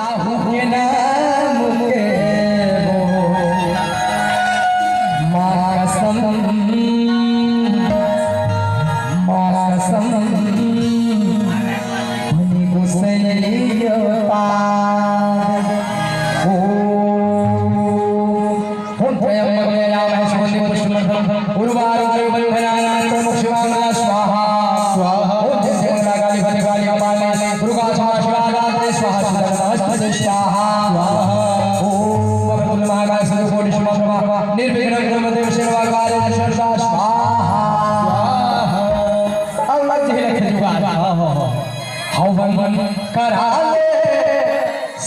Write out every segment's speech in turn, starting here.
साहू के नाम के माँ कसम भनी गुसैया पार ओ हम त्रयंबक यजामहे सुगंधिं पुष्टिवर्धनम् उर्वारुकमिव बन्धनानां त्र्यंबकं स्वाहा स्वाहा ओम जय काली भद्रकाली कपाले दुर्गा शिवा स्वाहा नमस्ते स्वाहा ओम वक्रतुंड महाकाय सूर्यकोटि समप्रभा निर्विघ्नं कुरुते सर्वकार्येषु सर्वदा स्वाहा अल्लाह जी लखे जुगाड़ हवन करा ले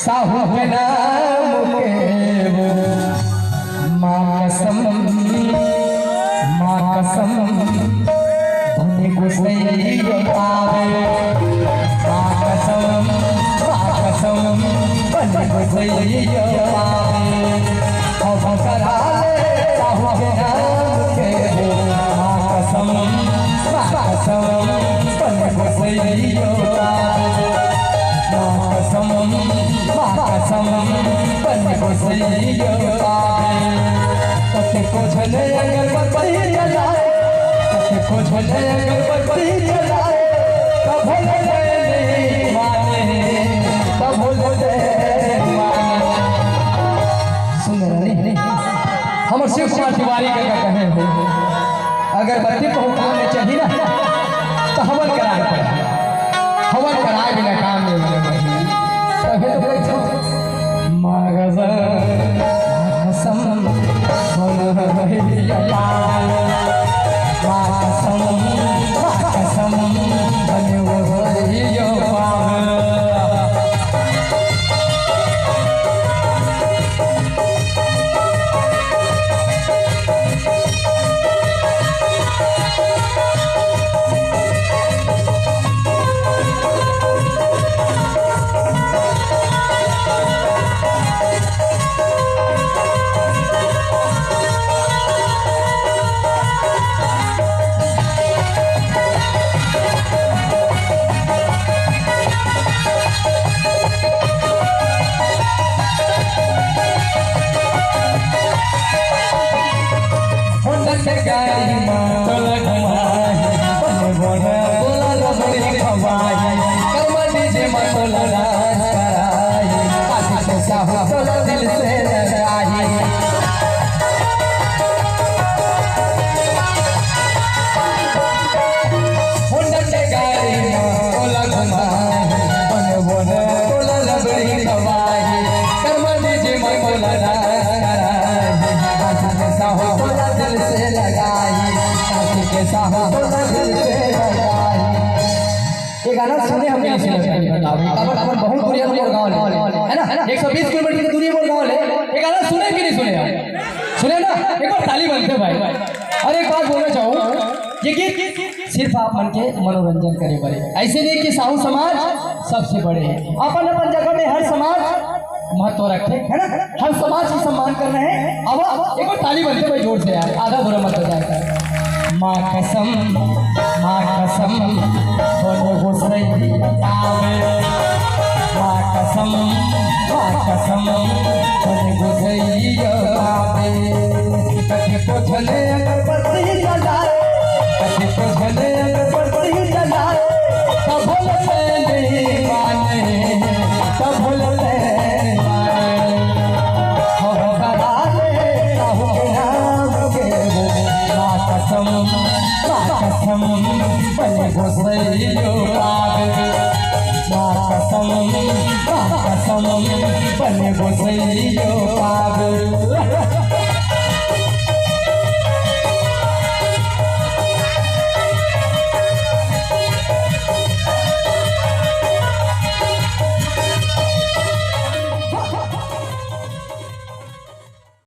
साहू के नाम के माँ कसम भनी गुसैया पावे माँ कसम भनी गुसैया पावे हवन करा ले साहू के नाम के माँ कसम भनी गुसैया पावे माँ कसम भनी गुसैया पावे कते को झले अगरबत्ती जलाए कते को झले अगरबत्ती जलाए तब भोले माने तब भोले माने सुन रहे हमर शिव कुमार तिवारी का कहे हो अगरबत्ती को हुक्म चाहिए ना तो हवन कराए बिना काम नहीं होने तभी तो कसम बने वो दिल से लगाई हुंडे गाड़ी बोला घुमाई बन बोले बोला लबड़ी खवाई करमनी जी मैं बोला कराई के साहो बोला दिल से लगाई के साहो बोला दिल से लगाई ये गाना सुने हमने अपन बहुत दूर गाँव है ना 120 किलोमीटर की दूरी पर गाँव है ये गाना सुने कि नहीं सुने सुने ना एक बार ताली बनते भाई और एक बात बोलना चाहूँ ये गीत सिर्फ आप मन के मनोरंजन करे बड़े ऐसे नहीं कि साहू समाज सबसे बड़े हैं अपन अपन जगह में हर समाज महत्व रखे है ना हर समाज की सम्मान कर रहे हैं अब एक बार ताली बनते भाई जोर से यार आधा बुरा मत हो जाएगा माँ कसम बोलो गुसैया पावे माँ कसम बोलो गुसैया पावे कथे को झले अगरबत्ती जलाए कथे को झले अगरबत्ती जलाए तब भोले माने तब भोले माने हो करा ले साहू के नाम के माँ कसम बने गुसैया पावे माँ कसम बने गुसैया पावे